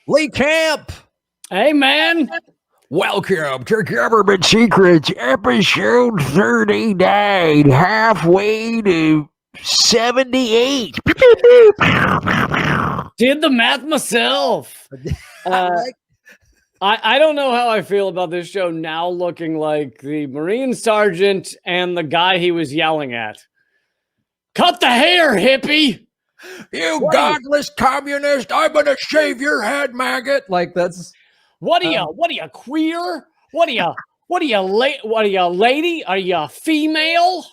Lee Camp. Hey, man. Welcome to Government Secrets, episode 39, halfway to 78. Did the math myself. I don't know how I feel about this show now looking like the Marine Sergeant and the guy he was yelling at. Cut the hair, hippie! You godless communist, I'm gonna shave your head, maggot. Like that's what are you queer? What are you lady? Are you female?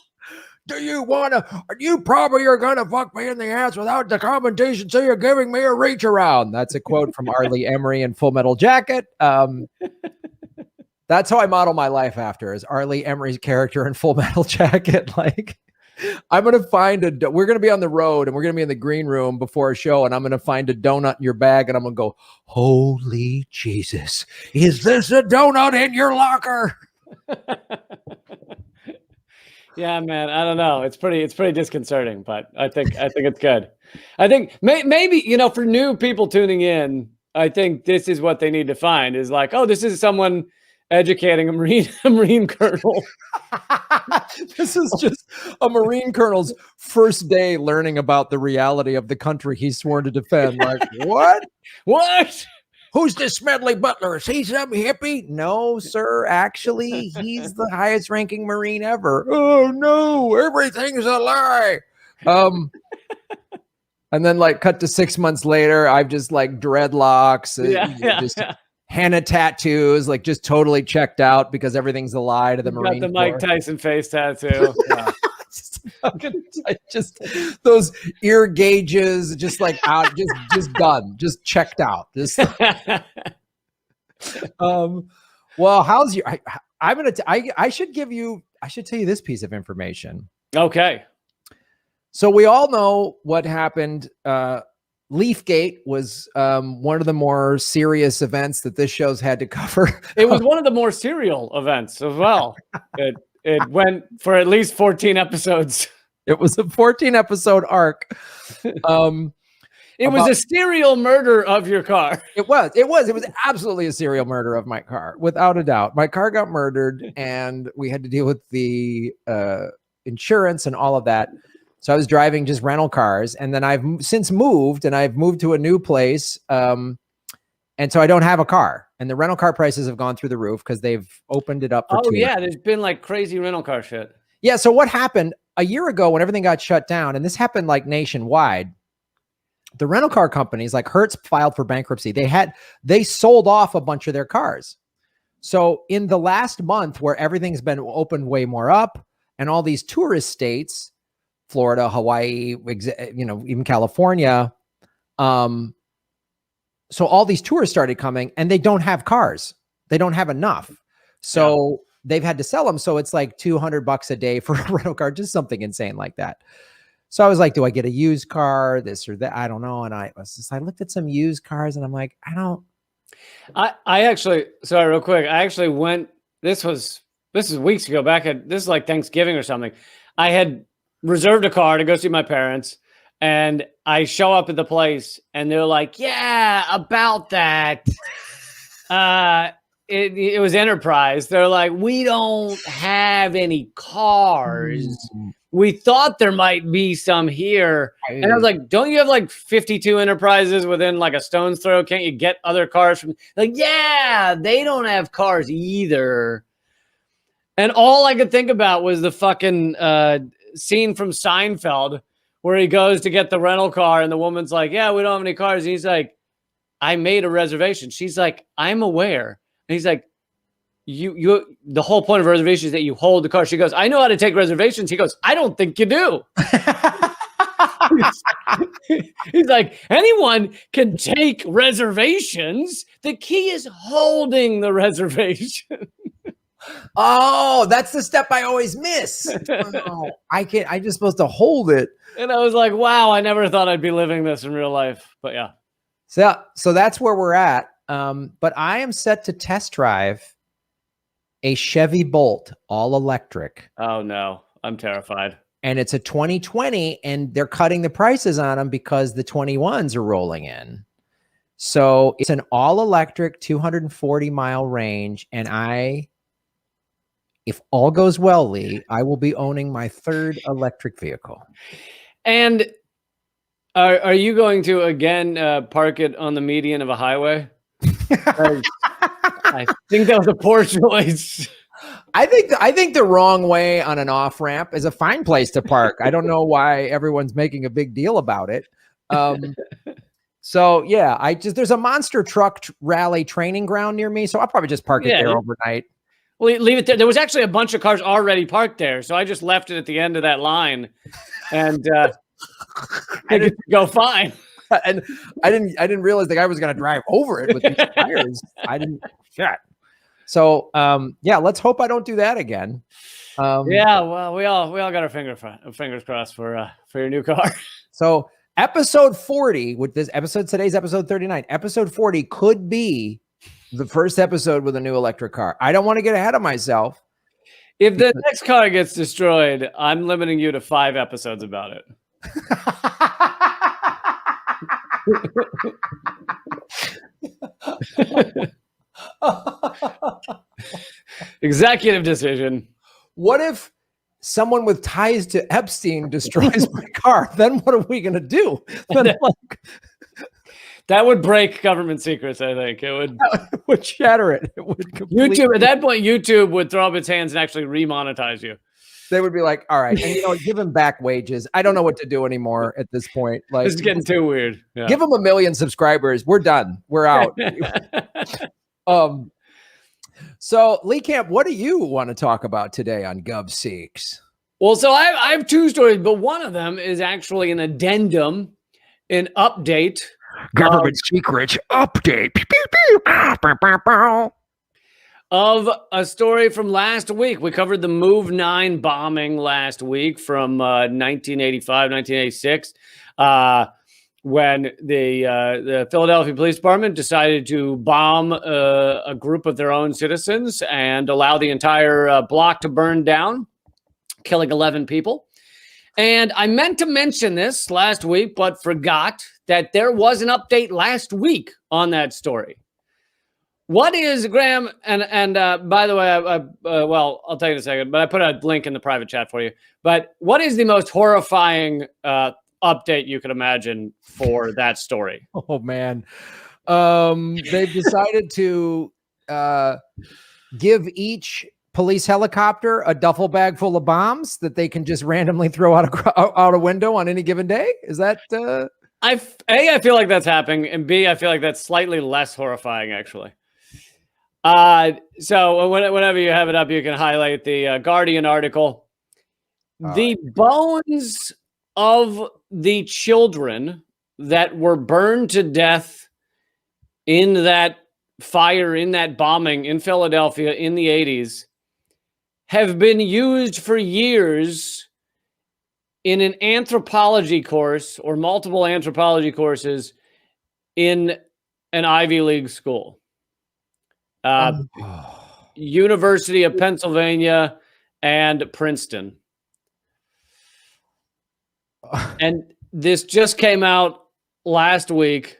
Do you wanna you probably are gonna fuck me in the ass without the commentation, so you're giving me a reach around. That's a quote from Arlie Emery in Full Metal Jacket. That's how I model my life after, is Arlie Emery's character in Full Metal Jacket. Like, I'm going to find we're going to be on the road and we're going to be in the green room before a show, and I'm going to find a donut in your bag and I'm going to go, holy Jesus, is this a donut in your locker? Yeah, man. I don't know. It's pretty disconcerting, but I think it's good. I think maybe, for new people tuning in, I think this is what they need to find is like, oh, this is someone educating a Marine colonel. This is just a Marine colonel's first day learning about the reality of the country he's sworn to defend. Like, what? What? Who's this Smedley Butler? Is he some hippie? No, sir. Actually, he's the highest ranking Marine ever. Oh, no. Everything's a lie. And then, like, cut to 6 months later, I've just, like, dreadlocks. Henna tattoos, like just totally checked out because everything's a lie to the Marine Corps. Got the Mike Tyson face tattoo. Yeah. just those ear gauges, just like out, just done, just checked out. Just well, how's your? I should tell you this piece of information. Okay. So we all know what happened. Leafgate was one of the more serious events that this show's had to cover. It was one of the more serial events as well. It went for at least 14 episodes. It was a 14-episode arc. It was a serial murder of your car. It was absolutely a serial murder of my car, without a doubt. My car got murdered, and we had to deal with the insurance and all of that. So I was driving just rental cars, and then I've since moved, and I've moved to a new place. And so I don't have a car, and the rental car prices have gone through the roof because they've opened it up for there's been like crazy rental car shit. Yeah. So what happened a year ago when everything got shut down, and this happened like nationwide, the rental car companies like Hertz filed for bankruptcy. They sold off a bunch of their cars. So in the last month where everything's been opened way more up, and all these tourist states, Florida, Hawaii, even California. So all these tourists started coming, and they don't have cars. They don't have enough. So they've had to sell them. So it's like $200 a day for a rental car, just something insane like that. So I was like, do I get a used car, this or that? I don't know. And I looked at some used cars, and I'm like, I actually, sorry, real quick. I actually went, this is weeks ago, this is like Thanksgiving or something. I had reserved a car to go see my parents, and I show up at the place, and they're like, yeah, about that. It was Enterprise. They're like, we don't have any cars. We thought there might be some here. And I was like, don't you have like 52 Enterprises within like a stone's throw? Can't you get other cars from? Like, yeah, they don't have cars either. And all I could think about was the fucking scene from Seinfeld where he goes to get the rental car, and the woman's like, yeah, we don't have any cars. And he's like, I made a reservation. She's like, I'm aware. And he's like, you the whole point of reservation is that you hold the car. She goes, I know how to take reservations. He goes, I don't think you do. He's like, anyone can take reservations. The key is holding the reservation. Oh, that's the step I always miss. Oh, I'm just supposed to hold it. And I was like, wow, I never thought I'd be living this in real life. But yeah. So that's where we're at. But I am set to test drive a Chevy Bolt all electric. Oh no, I'm terrified. And it's a 2020, and they're cutting the prices on them because the 21s are rolling in. So it's an all-electric 240-mile range, and if all goes well, Lee, I will be owning my 3rd electric vehicle. And are you going to again park it on the median of a highway? I think that was a poor choice. I think the wrong way on an off-ramp is a fine place to park. I don't know why everyone's making a big deal about it. So yeah, there's a monster truck rally training ground near me, so I'll probably just park it there overnight. Well, leave it there. There was actually a bunch of cars already parked there, so I just left it at the end of that line, and I could go fine. And I didn't realize the guy was going to drive over it with these tires. I didn't. Shit. So yeah, let's hope I don't do that again. Yeah, well, we all got our fingers crossed for your new car. So episode 40, with this episode, today's episode 39, episode 40 could be the first episode with a new electric car. I don't want to get ahead of myself. If the next car gets destroyed, I'm limiting you to 5 episodes about it. Executive decision. What if someone with ties to Epstein destroys my car? Then what are we going to do? That would break government secrets, I think. It would shatter it. It would YouTube, at that point, YouTube would throw up its hands and actually remonetize you. They would be like, all right, and give him back wages. I don't know what to do anymore at this point. Like, this is getting too weird. Yeah. Give him 1 million subscribers. We're done. We're out. So Lee Camp, what do you want to talk about today on Gov't? Well, so I have 2 stories, but one of them is actually an addendum, an update. Government secrets update. Of a story from last week. We covered the Move 9 bombing last week from 1985, 1986, when the Philadelphia Police Department decided to bomb a group of their own citizens and allow the entire block to burn down, killing 11 people. And I meant to mention this last week, but forgot that there was an update last week on that story. What is, Graham, and by the way, well, I'll tell you in a second, but I put a link in the private chat for you. But what is the most horrifying update you could imagine for that story? Oh, man. They've decided to give each police helicopter a duffel bag full of bombs that they can just randomly throw out a window on any given day. Is that... I feel like that's happening, and B, I feel like that's slightly less horrifying, actually. So whenever you have it up, you can highlight the Guardian article. The bones of the children that were burned to death in that fire, in that bombing in Philadelphia in the 80s, have been used for years in an anthropology course or multiple anthropology courses in an Ivy League school. University of Pennsylvania and Princeton. And this just came out last week.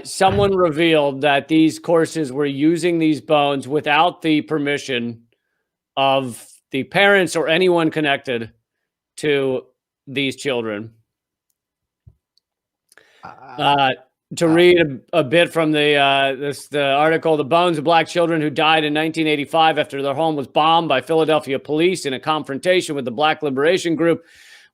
Someone revealed that these courses were using these bones without the permission of the parents or anyone connected to these children. To read a bit from the article, the bones of black children who died in 1985 after their home was bombed by Philadelphia police in a confrontation with the Black Liberation Group,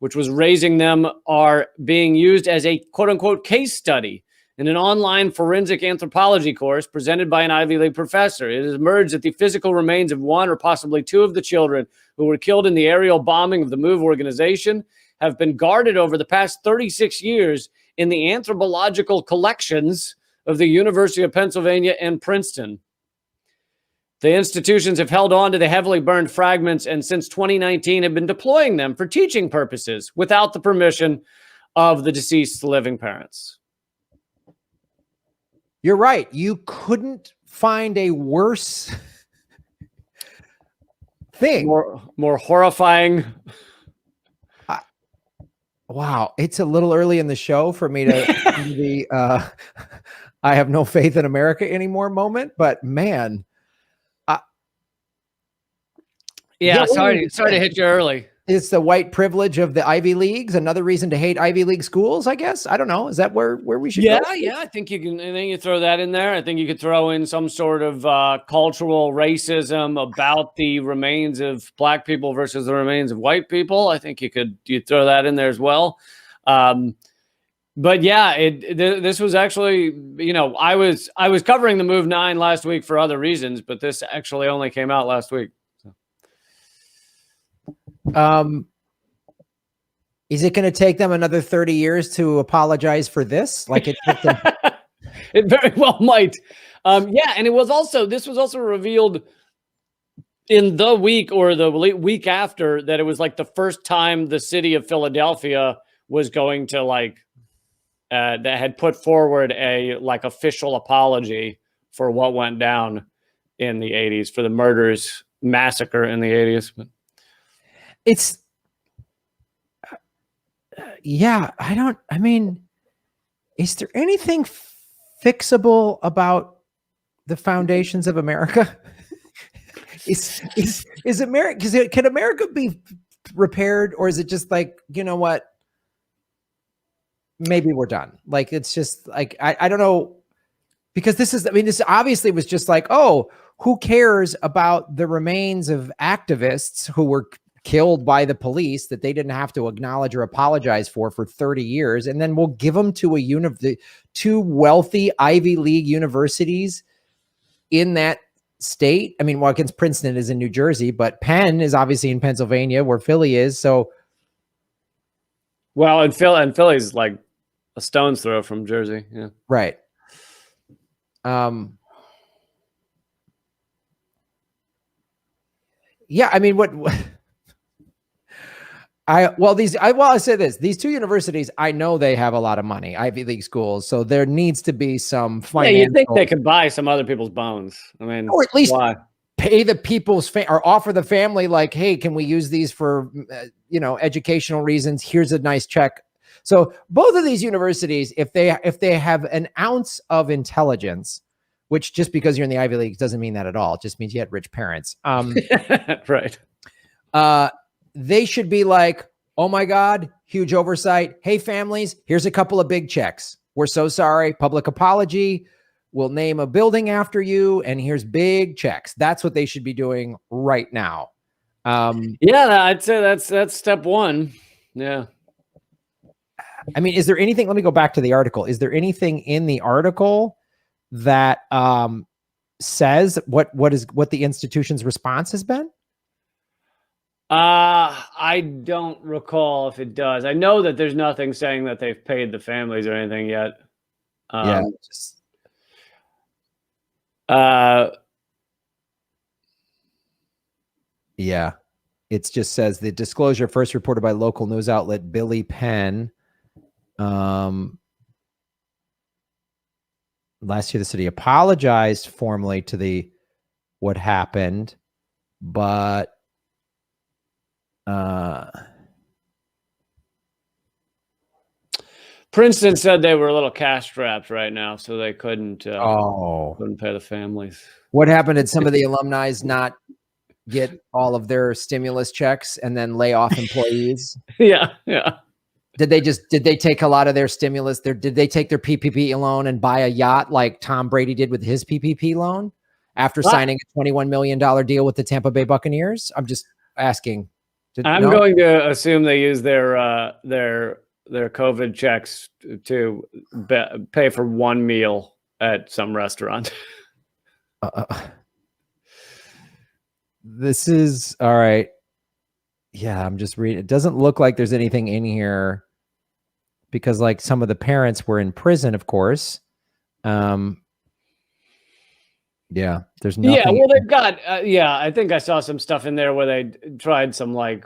which was raising them, are being used as a quote-unquote case study in an online forensic anthropology course presented by an Ivy League professor. It has emerged that the physical remains of 1 or possibly 2 of the children who were killed in the aerial bombing of the MOVE organization have been guarded over the past 36 years in the anthropological collections of the University of Pennsylvania and Princeton. The institutions have held on to the heavily burned fragments and since 2019 have been deploying them for teaching purposes without the permission of the deceased living parents. You're right. You couldn't find a worse thing. More horrifying. Wow, it's a little early in the show for me to the I have no faith in America anymore moment, but man, Yeah, what were sorry we to saying? hit you early. It's the white privilege of the Ivy Leagues. Another reason to hate Ivy League schools, I guess. I don't know. Is that where we should go? Yeah, I think you can. I think you throw that in there. I think you could throw in some sort of cultural racism about the remains of black people versus the remains of white people. I think you throw that in there as well. But yeah, this was actually, I was covering the Move 9 last week for other reasons, but this actually only came out last week. Is it going to take them another 30 years to apologize for this? Like it took them. It very well might. Yeah, and this was also revealed in the week or the week after that it was like the first time the city of Philadelphia was going to that had put forward a official apology for what went down in the 80s, for the murders massacre in the 80s. It's yeah, I mean, is there anything fixable about the foundations of America? is America, can America be repaired, or is it just like, you know what? Maybe we're done. Like, it's just like, I don't know, because this obviously was just like, oh, who cares about the remains of activists who were killed by the police that they didn't have to acknowledge or apologize for 30 years. And then we'll give them to the two wealthy Ivy League universities in that state. I mean, Watkins Princeton is in New Jersey, but Penn is obviously in Pennsylvania, where Philly is. So, well, and Philly's like a stone's throw from Jersey. Yeah. Right. Yeah, I mean, I say this, these two universities, I know they have a lot of money, Ivy League schools. So there needs to be some financial. Yeah, you'd think they could buy some other people's bones. I mean, or at least why? Pay the people's or offer the family, like, hey, can we use these for, educational reasons? Here's a nice check. So both of these universities, if they have an ounce of intelligence, which just because you're in the Ivy League doesn't mean that at all. It just means you had rich parents. Right. They should be like, oh my God, huge oversight. Hey, families, here's a couple of big checks. We're so sorry. Public apology. We'll name a building after you, and here's big checks. That's what they should be doing right now. Yeah, I'd say that's step one. Yeah. I mean, is there anything? Let me go back to the article. Is there anything in the article that says what the institution's response has been? I don't recall if it does. I know that there's nothing saying that they've paid the families or anything yet. Yeah. Yeah. It just says the disclosure first reported by local news outlet Billy Penn. Last year, the city apologized formally to what happened, but Princeton said they were a little cash strapped right now, so they couldn't pay the families. What happened? Did some of the alumni not get all of their stimulus checks and then lay off employees? Yeah. Did they take a lot of their stimulus? Did they take their PPP loan and buy a yacht like Tom Brady did with his PPP loan after signing a $21 million deal with the Tampa Bay Buccaneers? I'm just asking. I'm going to assume they use their COVID checks to pay for one meal at some restaurant. This is all right. Yeah, I'm just reading. It doesn't look like there's anything in here because like some of the parents were in prison, of course. Yeah, there's nothing. Yeah, well, they've got, I think I saw some stuff in there where they tried some I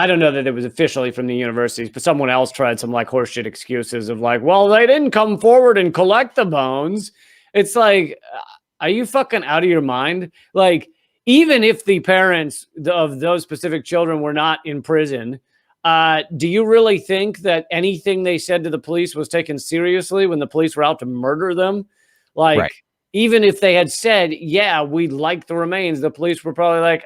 don't know that it was officially from the universities, but someone else tried some horseshit excuses of well, they didn't come forward and collect the bones. It's like, are you fucking out of your mind? Even if the parents of those specific children were not in prison, Do you really think that anything they said to the police was taken seriously when the police were out to murder them? Like, Right. even if they had said, yeah, we like the remains, the police were probably like,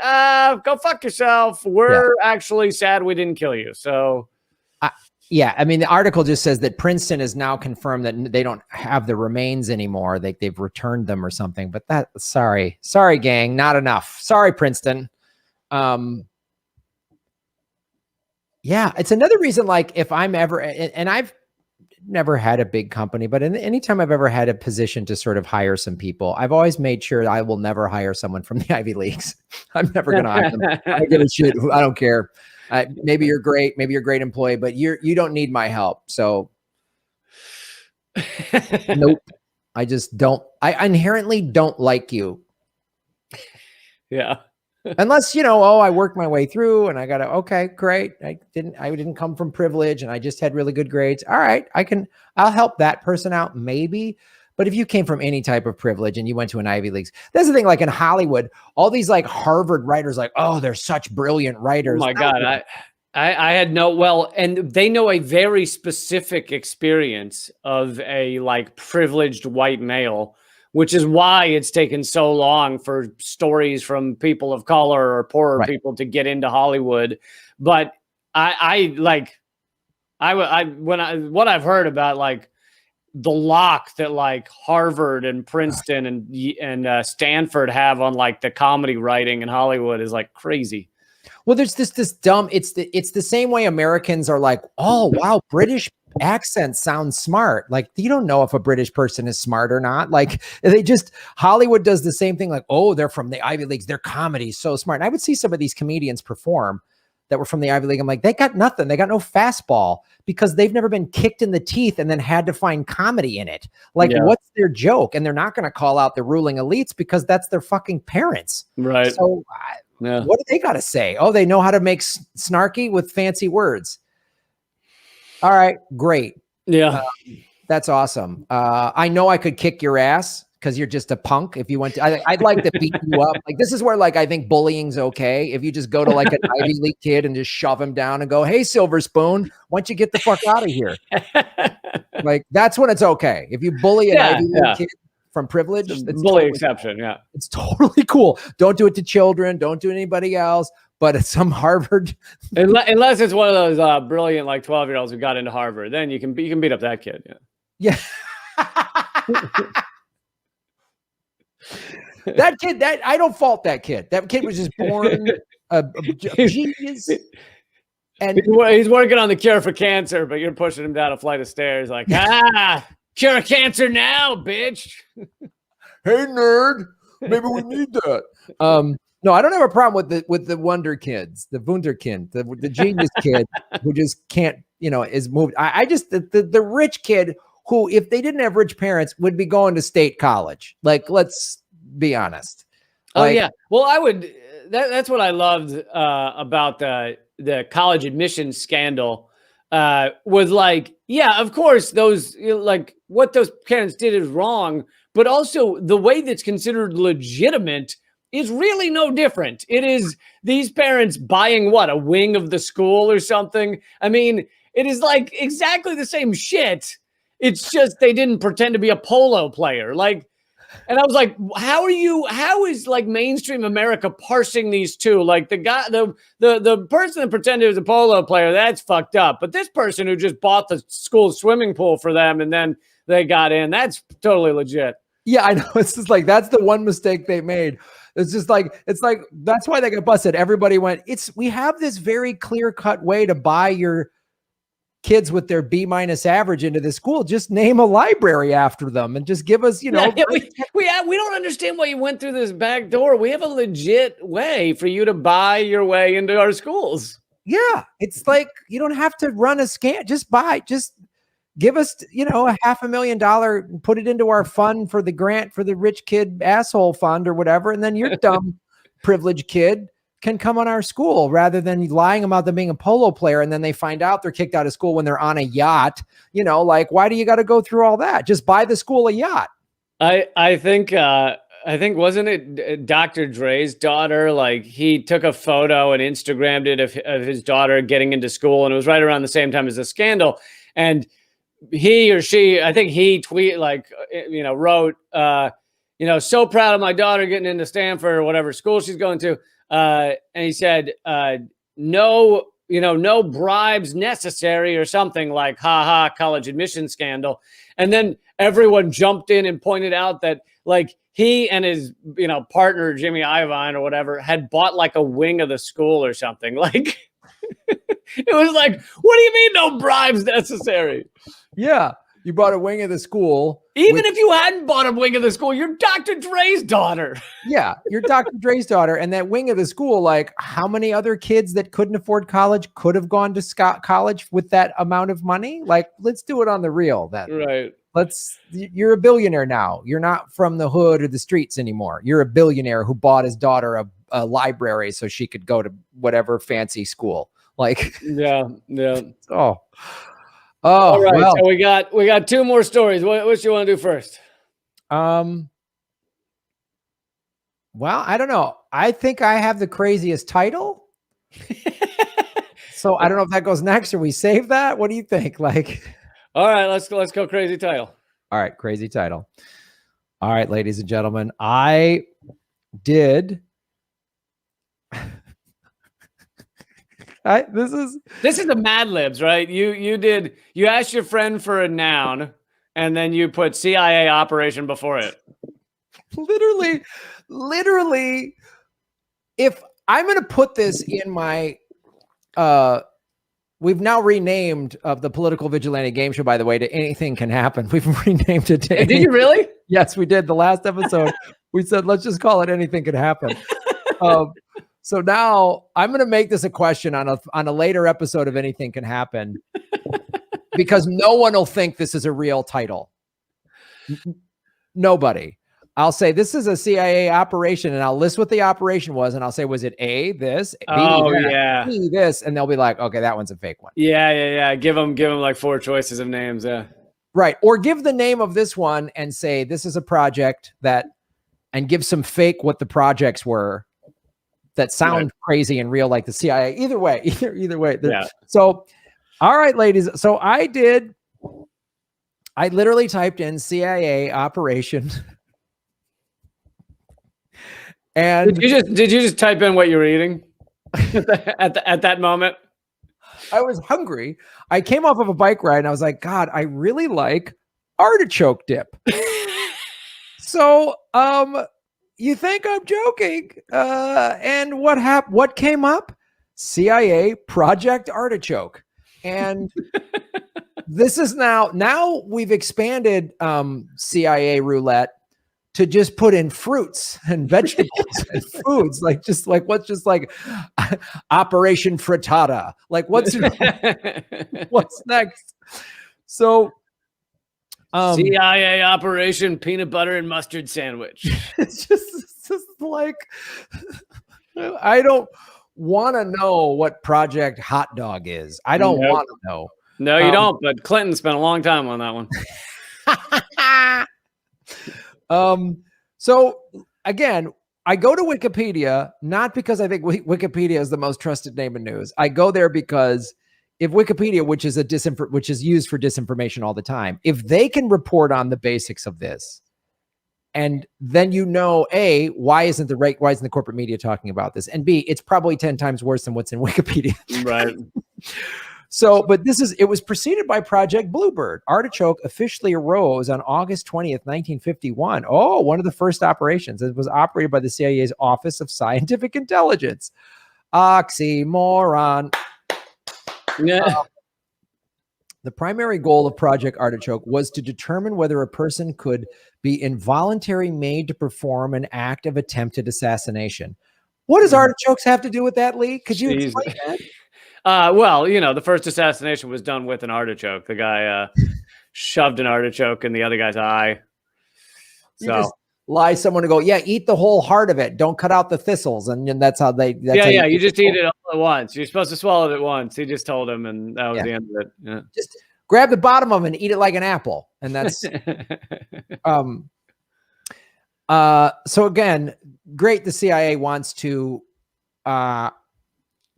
go fuck yourself. We're actually sad we didn't kill you. So, yeah, I mean, the article just says that Princeton has now confirmed that they don't have the remains anymore. They've returned them or something. But sorry, gang, not enough. Sorry, Princeton. Yeah, it's another reason, like, if I'm ever, and I've never had a big company, but anytime I've ever had a position to sort of hire some people, I've always made sure I will never hire someone from the Ivy Leagues. I'm never going to hire them. I don't give a shit. I don't care. Maybe you're great. Maybe you're a great employee, but you don't need my help. So nope. I just don't. I inherently don't like you. Yeah. Unless, I worked my way through and I got to, okay, great. I didn't come from privilege and I just had really good grades. All right. I'll help that person out maybe. But if you came from any type of privilege and you went to an Ivy Leagues, that's the thing, like in Hollywood, all these like Harvard writers, like, oh, they're such brilliant writers. Oh my God. I had and they know a very specific experience of a like privileged white male, which is why it's taken so long for stories from people of color or poorer people to get into Hollywood. But what I've heard about like the lock that like Harvard and Princeton and Stanford have on like the comedy writing in Hollywood is like crazy. Well, there's this dumb, it's the same way Americans are like, oh, wow, British accent sounds smart. Like, you don't know if a British person is smart or not. Like, Hollywood does the same thing. Like, oh, they're from the Ivy Leagues. Their comedy is so smart. And I would see some of these comedians perform that were from the Ivy League. I'm like, they got nothing. They got no fastball because they've never been kicked in the teeth and then had to find comedy in it. Like, what's their joke? And they're not going to call out the ruling elites because that's their fucking parents. Right. So what do they got to say? Oh, they know how to make snarky with fancy words. All right, great. Yeah. That's awesome. I know I could kick your ass because you're just a punk. If you went to, I'd like to beat you up. Like, this is where, like, I think bullying's okay. If you just go to like an Ivy League kid and just shove him down and go, hey, Silver Spoon, why don't you get the fuck out of here? Like, that's when it's okay. If you bully an Ivy League kid from privilege, it's bully totally exception. Yeah. It's totally cool. Don't do it to children. Don't do anybody else. But it's some Harvard. Unless it's one of those brilliant, like 12-year-olds who got into Harvard, then you can beat up that kid. Yeah. That kid, I don't fault that kid. That kid was just born a genius. And he's working on the cure for cancer, but you're pushing him down a flight of stairs like, cure cancer now, bitch. Hey, nerd. Maybe we need that. No, I don't have a problem with the wonder kids, the wunderkind, the genius kid who just can't, is moved. I just, the rich kid who, if they didn't have rich parents, would be going to state college. Like, let's be honest. Oh, yeah. Well, I would, that's what I loved about the college admissions scandal was like, yeah, of course, those, like, what those parents did is wrong, but also the way that's considered legitimate is really no different. It is these parents buying a wing of the school or something. I mean, it is like exactly the same shit. It's just they didn't pretend to be a polo player. Like, and I was like, how is like mainstream America parsing these two? Like the guy, the person that pretended he was a polo player, that's fucked up. But this person who just bought the school swimming pool for them and then they got in, that's totally legit. Yeah, I know. It's just like, that's the one mistake they made. It's just like, that's why they got busted. Everybody went, we have this very clear cut way to buy your kids with their B- average into the school. Just name a library after them and just give us, we don't understand why you went through this back door. We have a legit way for you to buy your way into our schools. Yeah. It's like, you don't have to run a scam. Just give us, $500,000 and put it into our fund for the grant for the rich kid asshole fund or whatever. And then your dumb privileged kid can come on our school rather than lying about them being a polo player. And then they find out they're kicked out of school when they're on a yacht. Like, why do you got to go through all that? Just buy the school a yacht. I think I think, wasn't it Dr. Dre's daughter? Like, he took a photo and Instagrammed it of his daughter getting into school, and it was right around the same time as the scandal. And he or she, I think he wrote, so proud of my daughter getting into Stanford or whatever school she's going to. And he said, no bribes necessary or something, like, ha, college admission scandal. And then everyone jumped in and pointed out that, like, he and his, partner, Jimmy Iovine or whatever, had bought like a wing of the school or something. Like, it was like, what do you mean no bribes necessary? Yeah. You bought a wing of the school. Even if you hadn't bought a wing of the school, you're Dr. Dre's daughter. Yeah, you're Dr. Dre's daughter. And that wing of the school, like, how many other kids that couldn't afford college could have gone to college with that amount of money? Like, let's do it on the real then. Right. You're a billionaire now. You're not from the hood or the streets anymore. You're a billionaire who bought his daughter a library so she could go to whatever fancy school. Like, yeah. Oh, all right. well. So we got two more stories. What do you want to do first? Well, I don't know. I think I have the craziest title. So I don't know if that goes next or we save that. What do you think? Like, all right, let's go crazy title. All right, crazy title. All right, ladies and gentlemen, I did. This is the Mad Libs, right? You asked your friend for a noun, and then you put CIA operation before it. Literally, if I'm going to put this in my, we've now renamed the Political Vigilante Game Show, by the way, to Anything Can Happen. We've renamed it to. Did you really? Yes, we did. The last episode, we said, let's just call it Anything Can Happen. So now I'm going to make this a question on a later episode of Anything Can Happen, because no one will think this is a real title. Nobody. I'll say this is a CIA operation, and I'll list what the operation was, and I'll say, was it A, this, B, that, C, this, and they'll be like, okay, that one's a fake one. Yeah. Give them like 4 choices of names. Yeah. Right. Or give the name of this one and say, this is a project that, and give some fake what the projects were that sound crazy and real, like the CIA. Either way. Yeah. So, all right, ladies. So I literally typed in CIA operation. And did you just type in what you were eating at that moment? I was hungry. I came off of a bike ride and I was like, God, I really like artichoke dip. So, you think I'm joking? And what came up? CIA Project Artichoke. And this is now we've expanded CIA roulette to just put in fruits and vegetables and foods, what's Operation Frittata? Like, what's next? So CIA Operation Peanut Butter and Mustard Sandwich. It's just like, I don't want to know what Project Hot Dog is. I don't want to know. No, you don't. But Clinton spent a long time on that one. So again, I go to Wikipedia, not because I think Wikipedia is the most trusted name in news. I go there because if Wikipedia, which is used for disinformation all the time, if they can report on the basics of this, and then A, why isn't the corporate media talking about this? And B, it's probably 10 times worse than what's in Wikipedia. Right. So, but it was preceded by Project Bluebird. Artichoke officially arose on August 20th, 1951. Oh, one of the first operations. It was operated by the CIA's Office of Scientific Intelligence. Oxymoron. Yeah. The primary goal of Project Artichoke was to determine whether a person could be involuntarily made to perform an act of attempted assassination. What does artichokes have to do with that, Lee? Could you explain that? Well, the first assassination was done with an artichoke. The guy shoved an artichoke in the other guy's eye. You just lie someone to go, yeah, eat the whole heart of it. Don't cut out the thistles. And that's how they... you just eat it all at once. You're supposed to swallow it at once. He just told him, and that was the end of it. Yeah. Just grab the bottom of it and eat it like an apple. And that's... So again, great. The CIA wants to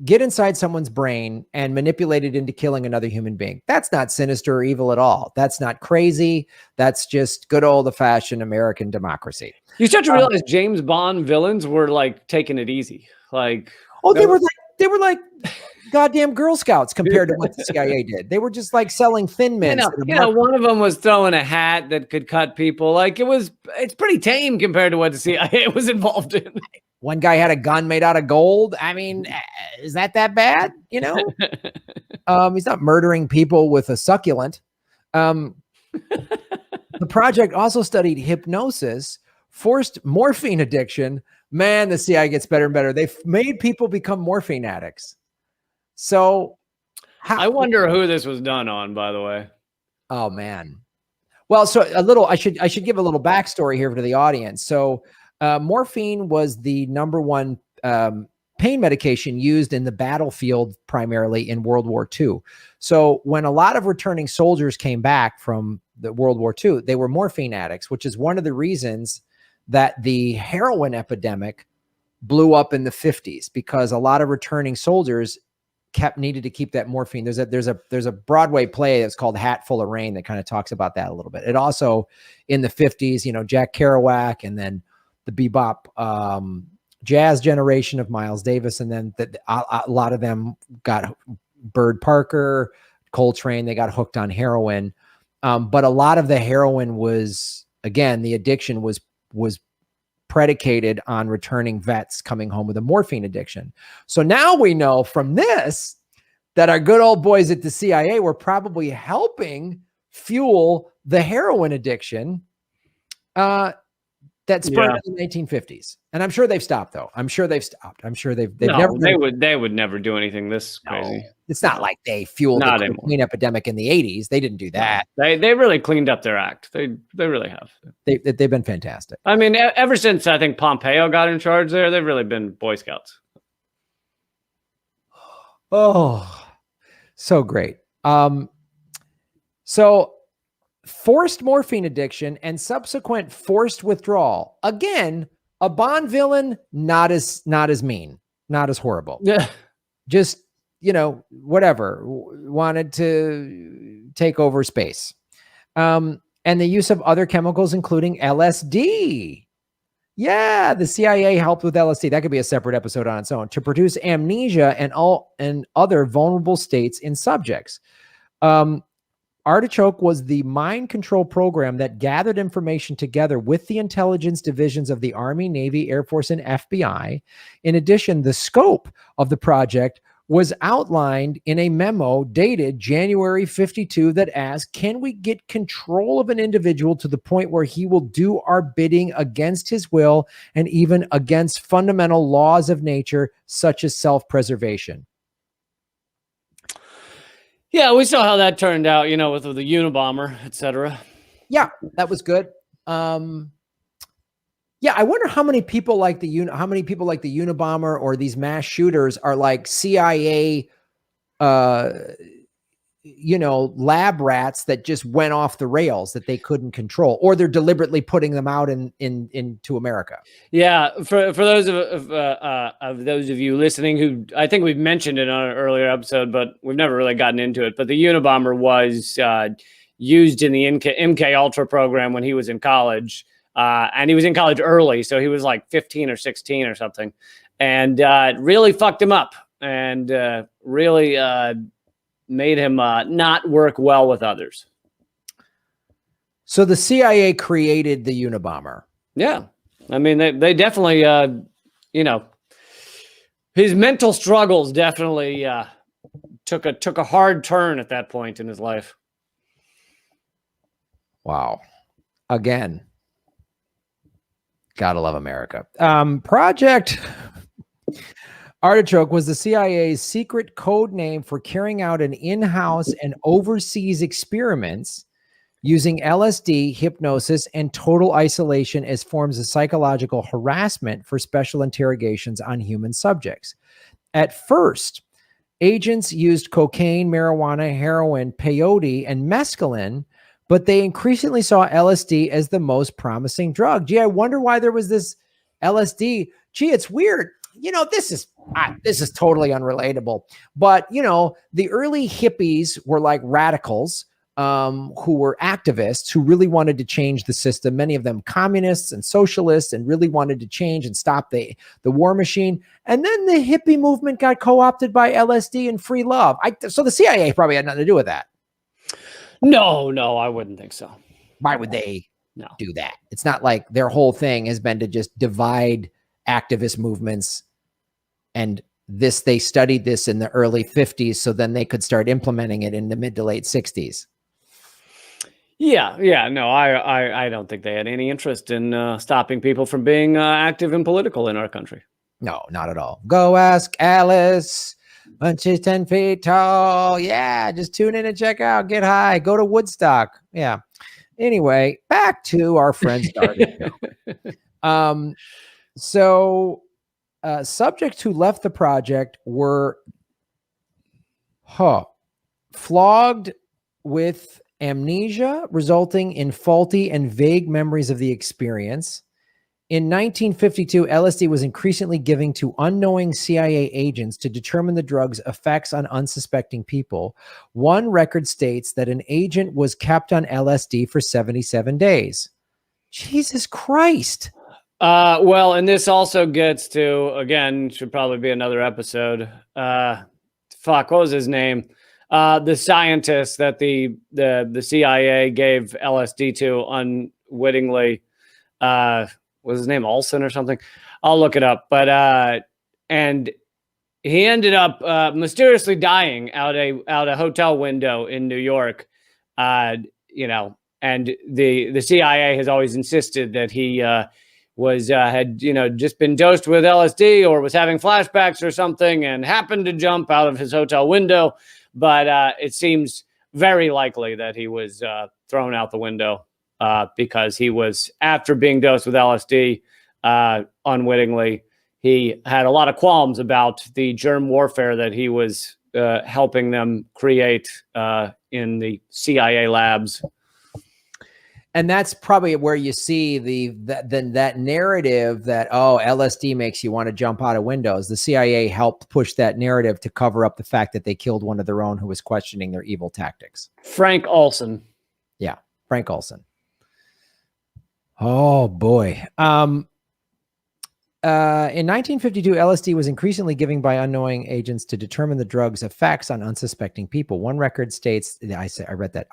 get inside someone's brain and manipulate it into killing another human being. That's not sinister or evil at all. That's not crazy. That's just good old-fashioned American democracy. You start to realize James Bond villains were like taking it easy. Like, oh, they were like goddamn Girl Scouts compared to what the CIA did. They were just like selling Thin Mints. One of them was throwing a hat that could cut people. Like it's pretty tame compared to what the CIA was involved in. One guy had a gun made out of gold. I mean, is that bad? You know, he's not murdering people with a succulent. The project also studied hypnosis, forced morphine addiction. Man, the CIA gets better and better. They've made people become morphine addicts. So I wonder who this was done on, by the way. Oh man. Well, so I should give a little backstory here to the audience. So morphine was the #1 pain medication used in the battlefield, primarily in World War II. So when a lot of returning soldiers came back from the World War II, they were morphine addicts, which is one of the reasons that the heroin epidemic blew up in the 50s, because a lot of returning soldiers needed to keep that morphine. There's a Broadway play that's called Hat Full of Rain that kind of talks about that a little bit. It also, in the 50s, Jack Kerouac, and then the bebop jazz generation of Miles Davis, and then a lot of them got Bird Parker, Coltrane, they got hooked on heroin. But a lot of the heroin was, again, the addiction was predicated on returning vets coming home with a morphine addiction. So now we know from this that our good old boys at the CIA were probably helping fuel the heroin addiction that spread in the 1950s. And I'm sure they've stopped, though. I'm sure they've stopped. I'm sure they've never. They would never do anything this crazy. No, it's not like they fueled the cocaine epidemic in the 80s. They didn't do that. No, they really cleaned up their act. They really have. They've been fantastic. I mean, ever since I think Pompeo got in charge there, they've really been Boy Scouts. Oh, so great. So forced morphine addiction and subsequent forced withdrawal. Again, a Bond villain, not as mean, not as horrible. Yeah. Just, whatever, wanted to take over space. And the use of other chemicals, including LSD. Yeah, the CIA helped with LSD. That could be a separate episode on its own, to produce amnesia and other vulnerable states in subjects. Artichoke was the mind control program that gathered information together with the intelligence divisions of the Army, Navy, Air Force, and FBI. In addition, the scope of the project was outlined in a memo dated January 52 that asked, can we get control of an individual to the point where he will do our bidding against his will and even against fundamental laws of nature, such as self-preservation? Yeah, we saw how that turned out, with the Unabomber, etc. Yeah, that was good. Yeah, I wonder how many people like the Unabomber or these mass shooters are like CIA, lab rats that just went off the rails that they couldn't control, or they're deliberately putting them out into America. Yeah, for those of those of you listening who, I think we've mentioned it on an earlier episode, but we've never really gotten into it. But the Unabomber was used in the MK Ultra program when he was in college, and he was in college early, so he was like 15 or 16 or something, and it really fucked him up, and really made him not work well with others. So the CIA created the Unabomber. Yeah. I mean, they definitely, his mental struggles definitely took a hard turn at that point in his life. Wow. Again, gotta love America. Project Artichoke was the CIA's secret code name for carrying out an in-house and overseas experiments using LSD, hypnosis, and total isolation as forms of psychological harassment for special interrogations on human subjects. At first, agents used cocaine, marijuana, heroin, peyote, and mescaline, but they increasingly saw LSD as the most promising drug. Gee, I wonder why there was this LSD. Gee, it's weird. This is totally unrelatable. But, the early hippies were like radicals who were activists who really wanted to change the system. Many of them communists and socialists, and really wanted to change and stop the war machine. And then the hippie movement got co-opted by LSD and free love. So the CIA probably had nothing to do with that. No, I wouldn't think so. Why would they do that? It's not like their whole thing has been to just divide activist movements, and they studied this in the early 50s so then they could start implementing it in the mid to late 60s. Yeah, no, I don't think they had any interest in stopping people from being active and political in our country. No, not at all. Go ask Alice when she's 10 feet tall. Yeah, just tune in and check out. Get high. Go to Woodstock. Yeah. Anyway, back to our friends. So subjects who left the project were flogged with amnesia, resulting in faulty and vague memories of the experience. In 1952, LSD was increasingly given to unknowing CIA agents to determine the drug's effects on unsuspecting people. One record states that an agent was kept on LSD for 77 days. Jesus Christ. Well, and this also gets to, again, should probably be another episode. What was his name? The scientist that the CIA gave LSD to unwittingly. Was his name Olson or something? I'll look it up. But and he ended up mysteriously dying out a hotel window in New York. And the CIA has always insisted that he had just been dosed with LSD or was having flashbacks or something and happened to jump out of his hotel window. But it seems very likely that he was thrown out the window. Because he was, after being dosed with LSD unwittingly, he had a lot of qualms about the germ warfare that he was helping them create in the CIA labs. And that's probably where you see that narrative that, LSD makes you want to jump out of windows. The CIA helped push that narrative to cover up the fact that they killed one of their own who was questioning their evil tactics. Frank Olson. Yeah, Frank Olson. Oh boy. In 1952, LSD was increasingly given by unknowing agents to determine the drug's effects on unsuspecting people. One record states, I read that.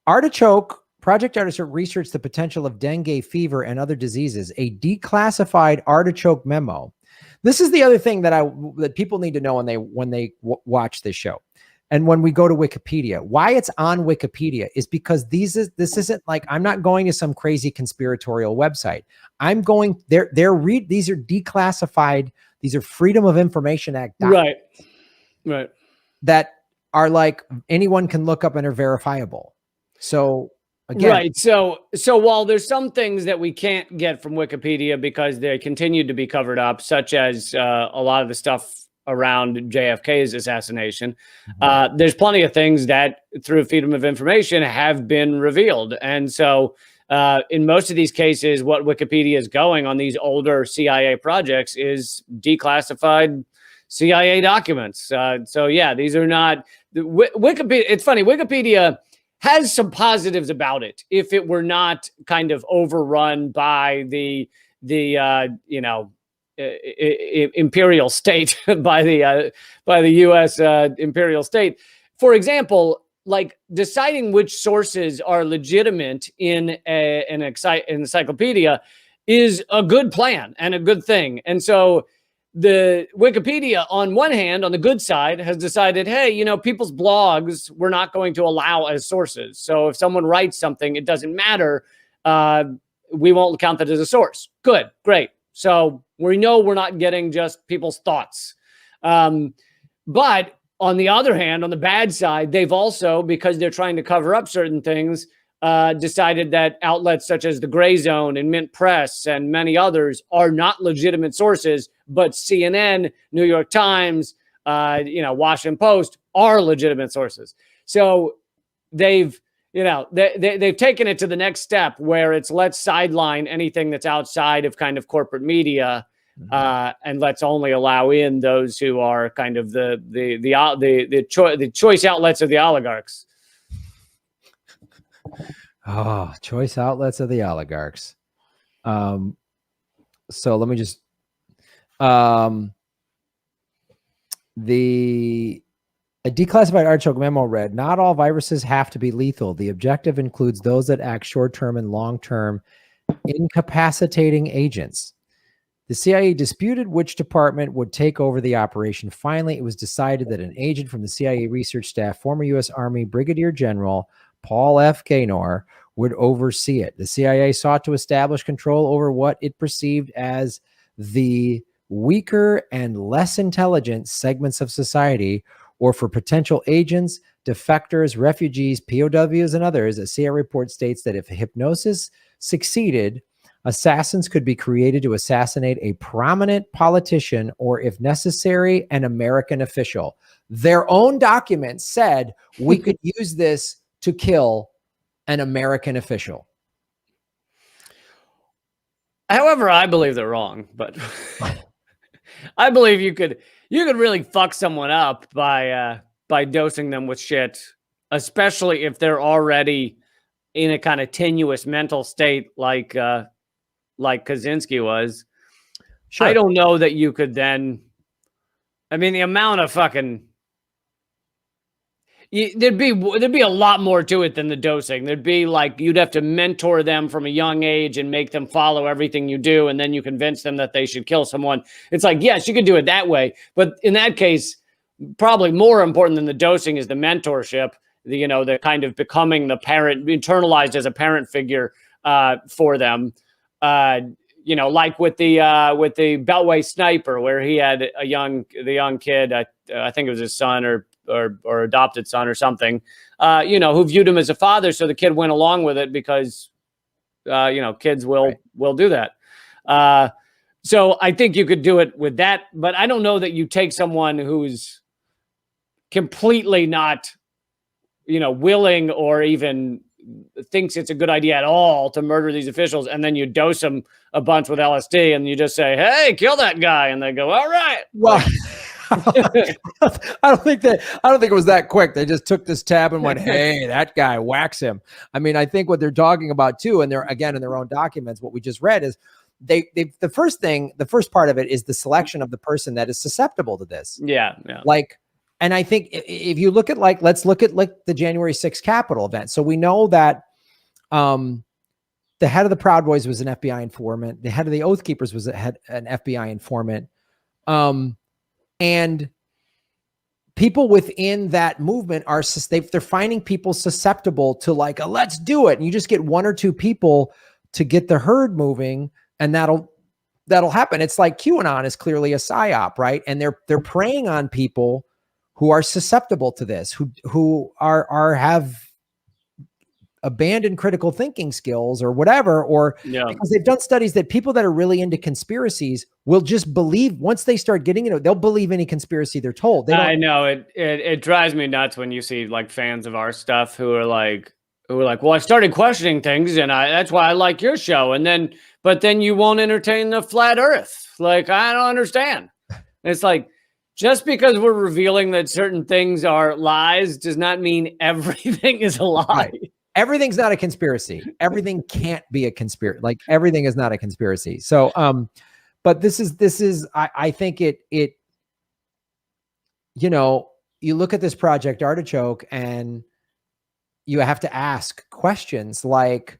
Project Artichoke researched the potential of dengue fever and other diseases. A declassified Artichoke memo. This is the other thing that people need to know when they watch this show. And when we go to Wikipedia, why it's on Wikipedia is because this isn't like, I'm not going to some crazy conspiratorial website. I'm going these are declassified. These are Freedom of Information Act documents. Right. That are like anyone can look up and are verifiable. So again, right. So while there's some things that we can't get from Wikipedia because they continue to be covered up, such as a lot of the stuff around JFK's assassination, there's plenty of things that through Freedom of Information have been revealed. And so in most of these cases, what Wikipedia is going on these older CIA projects is declassified CIA documents. So yeah, these are not Wikipedia. It's funny. Wikipedia has some positives about it. If it were not kind of overrun by the imperial state, by the U.S. Imperial state. For example, like deciding which sources are legitimate in an encyclopedia is a good plan and a good thing. And so the Wikipedia, on one hand, on the good side, has decided, hey, people's blogs we're not going to allow as sources. So if someone writes something, it doesn't matter. We won't count that as a source. Good, great. So we know we're not getting just people's thoughts. But on the other hand, on the bad side, they've also, because they're trying to cover up certain things, decided that outlets such as the Gray Zone and Mint Press and many others are not legitimate sources, but CNN, New York Times, Washington Post are legitimate sources. So they've you know, they've taken it to the next step where it's let's sideline anything that's outside of kind of corporate media, and let's only allow in those who are kind of the choice outlets of the oligarchs. Oh, choice outlets of the oligarchs. So let me just a declassified Artichoke memo read, not all viruses have to be lethal. The objective includes those that act short-term and long-term incapacitating agents. The CIA disputed which department would take over the operation. Finally, it was decided that an agent from the CIA research staff, former U.S. Army Brigadier General Paul F. Gaynor, would oversee it. The CIA sought to establish control over what it perceived as the weaker and less intelligent segments of society, or for potential agents, defectors, refugees, POWs, and others. A CIA report states that if hypnosis succeeded, assassins could be created to assassinate a prominent politician or, if necessary, an American official. Their own documents said we could use this to kill an American official. However, I believe they're wrong, but I believe you could really fuck someone up by dosing them with shit, especially if they're already in a kind of tenuous mental state like Kaczynski was. Sure. I don't know that you could then. I mean, the amount of fucking. There'd be a lot more to it than the dosing. There'd be like, you'd have to mentor them from a young age and make them follow everything you do. And then you convince them that they should kill someone. It's like, yes, you could do it that way. But in that case, probably more important than the dosing is the mentorship, the kind of becoming the parent, internalized as a parent figure for them. Like with the Beltway sniper, where he had the young kid, I think it was his son or adopted son or something, who viewed him as a father. So the kid went along with it because, kids will do that. So I think you could do it with that, but I don't know that you take someone who's completely not, willing or even thinks it's a good idea at all to murder these officials, and then you dose them a bunch with LSD and you just say, hey, kill that guy. And they go, all right. Well, I don't think it was that quick. They just took this tab and went, hey, that guy, wax him. I mean, I think what they're talking about too, and they're again in their own documents, what we just read is the first part of it is the selection of the person that is susceptible to this. Yeah. And I think if you look at let's look at the January 6th Capitol event. So we know that the head of the Proud Boys was an FBI informant. The head of the Oath Keepers was an FBI informant. And people within that movement they're finding people susceptible to let's do it. And you just get one or two people to get the herd moving, and that'll happen. It's like QAnon is clearly a psyop, right? And they're preying on people who are susceptible to this, who have abandoned critical thinking skills or whatever, because they've done studies that people that are really into conspiracies will just believe once they start getting they'll believe any conspiracy they're told. I know it drives me nuts when you see fans of our stuff who are like, well, I started questioning things and that's why I like your show. But then you won't entertain the flat earth. I don't understand. It's like, just because we're revealing that certain things are lies does not mean everything is a lie. Right. Everything's not a conspiracy. Everything can't be a conspiracy. Everything is not a conspiracy. So, but this is, I think it, you look at this Project Artichoke and you have to ask questions like,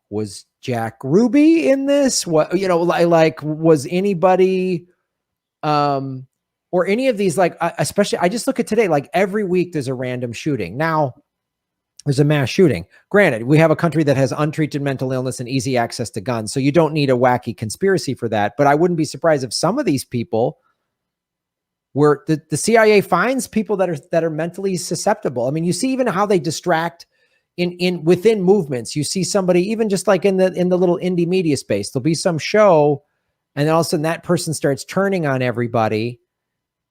was Jack Ruby in this? What, was anybody, or any of these, especially, I just look at today, every week there's a random shooting. Now, there's a mass shooting. Granted, we have a country that has untreated mental illness and easy access to guns, so you don't need a wacky conspiracy for that. But I wouldn't be surprised if some of these people were the CIA finds people that are mentally susceptible. I mean, you see even how they distract within movements. You see somebody even just in the little indie media space. There'll be some show, and then all of a sudden that person starts turning on everybody,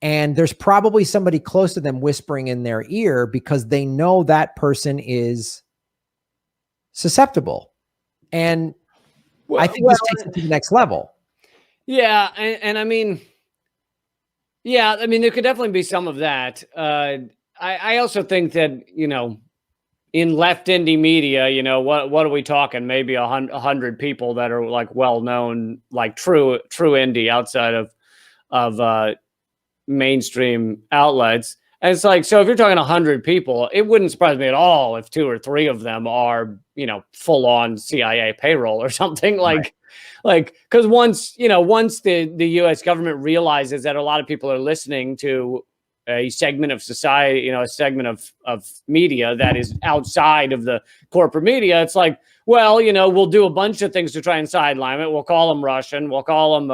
And there's probably somebody close to them whispering in their ear because they know that person is susceptible. And I think this takes it to the next level. Yeah. And I mean, yeah, I mean, there could definitely be some of that. I also think that, you know, in left indie media, you know, what are we talking? Maybe 100 people that are like well known, like true indie outside of mainstream outlets. And it's like, so if you're talking 100 people, it wouldn't surprise me at all if 2 or 3 of them are, you know, full on CIA payroll or something like, because once the U.S. government realizes that a lot of people are listening to a segment of society, you know, a segment of media that is outside of the corporate media, it's like, well, you know, we'll do a bunch of things to try and sideline it. We'll call them Russian. We'll call them,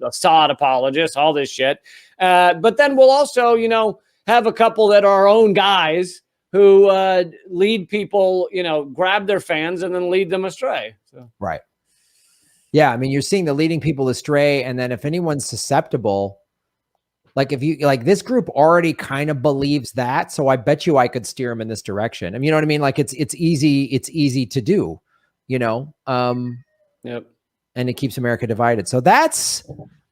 Assad apologists, all this shit. But then we'll also, you know, have a couple that are our own guys who lead people, you know, grab their fans and then lead them astray. So. Right. Yeah. I mean, you're seeing the leading people astray. And then if anyone's susceptible, like if you like this group already kind of believes that. So I bet you I could steer them in this direction. I mean, you know what I mean? Like it's easy to do, you know? Yep. And it keeps America divided. So that's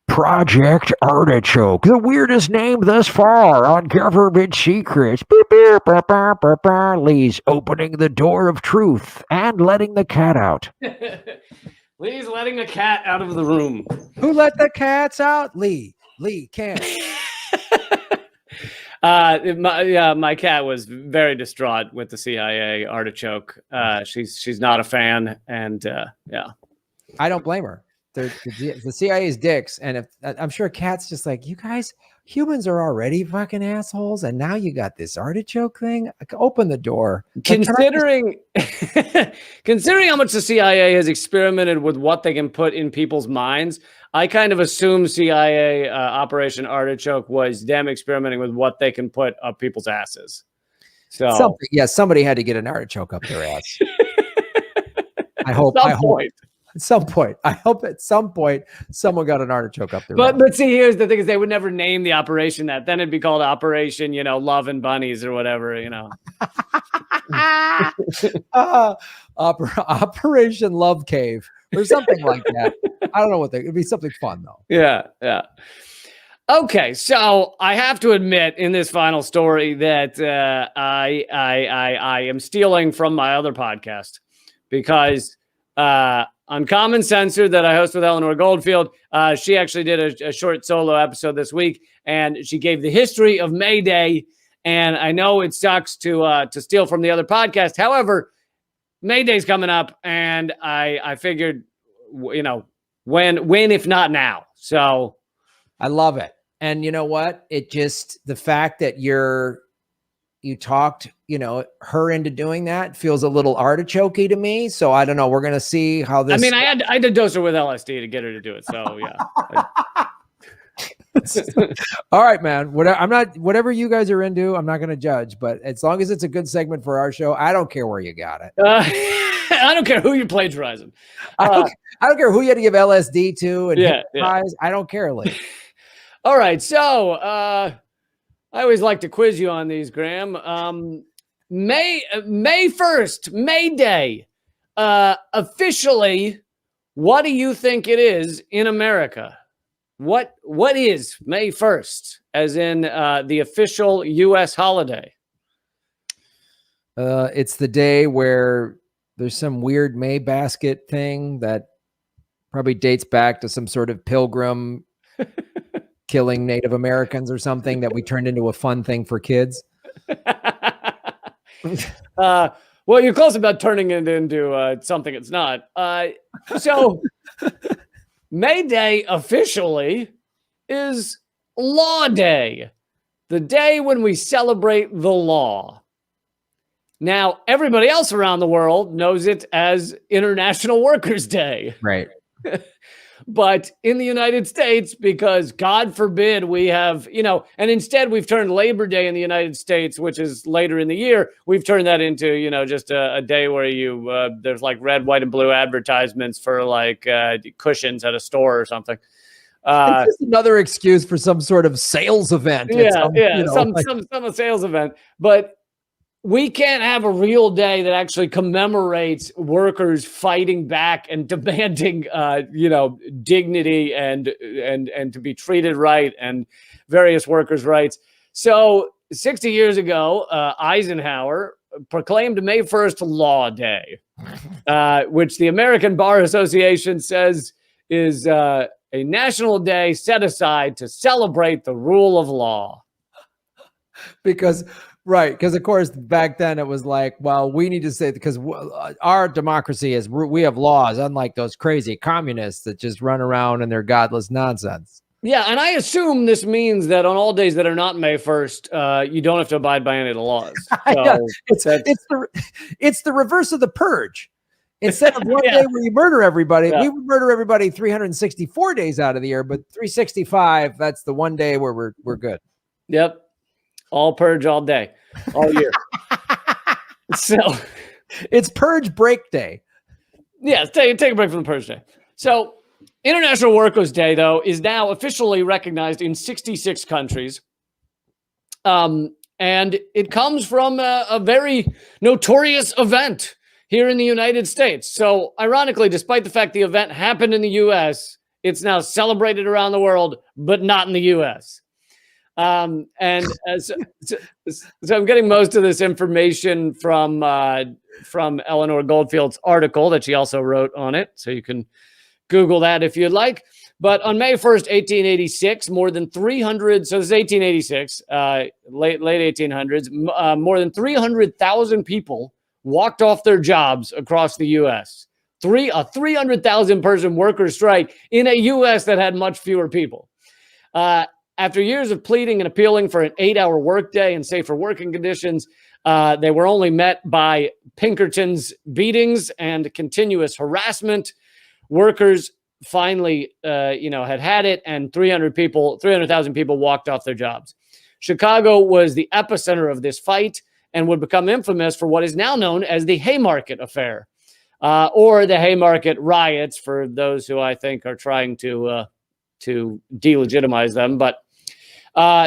Project Artichoke, the weirdest name thus far on Government Secrets. Lee's opening the door of truth and letting the cat out. Lee's letting a cat out of the room. Who let the cats out? Lee can't. My cat was very distraught with the CIA artichoke. She's not a fan, and yeah. I don't blame her. The CIA's dicks, and if I'm sure Kat's just like, you guys, humans are already fucking assholes, and now you got this artichoke thing. Open the door. Considering how much the CIA has experimented with what they can put in people's minds, I kind of assume CIA Operation Artichoke was them experimenting with what they can put up people's asses. So somebody had to get an artichoke up their ass. I hope. At some point, I hope at some point someone got an artichoke up there. But see, here's the thing: is they would never name the operation that. Then it'd be called Operation, you know, Love and Bunnies or whatever, you know. Operation Love Cave or something like that. I don't know what it'd be something fun though. Yeah. Okay, so I have to admit in this final story that I am stealing from my other podcast because. Uncommon Censored that I host with Eleanor Goldfield. She actually did a short solo episode this week, and she gave the history of May Day. And I know it sucks to steal from the other podcast. However, May Day's coming up, and I figured, you know, when if not now. So I love it. And you know what? It just the fact that you talked, you know, her into doing that feels a little artichokey to me. So I don't know. We're going to see how this. I mean, I had to dose her with LSD to get her to do it. So yeah. All right, man. Whatever you guys are into, I'm not going to judge. But as long as it's a good segment for our show, I don't care where you got it. I don't care who you're plagiarizing. I don't care who you had to give LSD to and yeah. I don't care, Lee. All right, so. I always like to quiz you on these, Graham. May 1st, May Day. Officially, what do you think it is in America? What is May 1st, as in the official U.S. holiday? It's the day where there's some weird May basket thing that probably dates back to some sort of pilgrim killing Native Americans or something that we turned into a fun thing for kids. Well, you're close about turning it into something it's not. So May Day officially is Law Day, the day when we celebrate the law. Now, everybody else around the world knows it as International Workers' Day. Right. But in the United States, because God forbid we have, you know, and instead we've turned Labor Day in the United States, which is later in the year, we've turned that into, you know, just a day where there's like red, white, and blue advertisements for like cushions at a store or something. It's just another excuse for some sort of sales event. Some sales event. But we can't have a real day that actually commemorates workers fighting back and demanding, dignity and to be treated right and various workers' rights. So 60 years ago, Eisenhower proclaimed May 1st Law Day, which the American Bar Association says is a national day set aside to celebrate the rule of law. Because of course back then it was like, well, we need to say, because our democracy is, we have laws, unlike those crazy communists that just run around in their godless nonsense. Yeah, and I assume this means that on all days that are not May 1st, you don't have to abide by any of the laws. So it's the reverse of the purge. Instead of one day where you murder everybody, we would murder everybody 364 days out of the year, but 365, that's the one day where we're good. Yep. All purge all day, all year. So it's purge break day. Yeah, take a break from the purge day. So International Workers' Day, though, is now officially recognized in 66 countries. And it comes from a very notorious event here in the United States. So ironically, despite the fact the event happened in the U.S., it's now celebrated around the world, but not in the U.S. So I'm getting most of this information from Eleanor Goldfield's article that she also wrote on it. So you can Google that if you'd like. But on May 1st, 1886, more than 300, so this is 1886, late 1800s, more than 300,000 people walked off their jobs across the U.S. A 300,000 person worker strike in a U.S. that had much fewer people. After years of pleading and appealing for an 8-hour workday and safer working conditions, they were only met by Pinkerton's beatings and continuous harassment. Workers finally, had it, and 300,000 people walked off their jobs. Chicago was the epicenter of this fight and would become infamous for what is now known as the Haymarket Affair, or the Haymarket Riots, for those who I think are trying to delegitimize them. But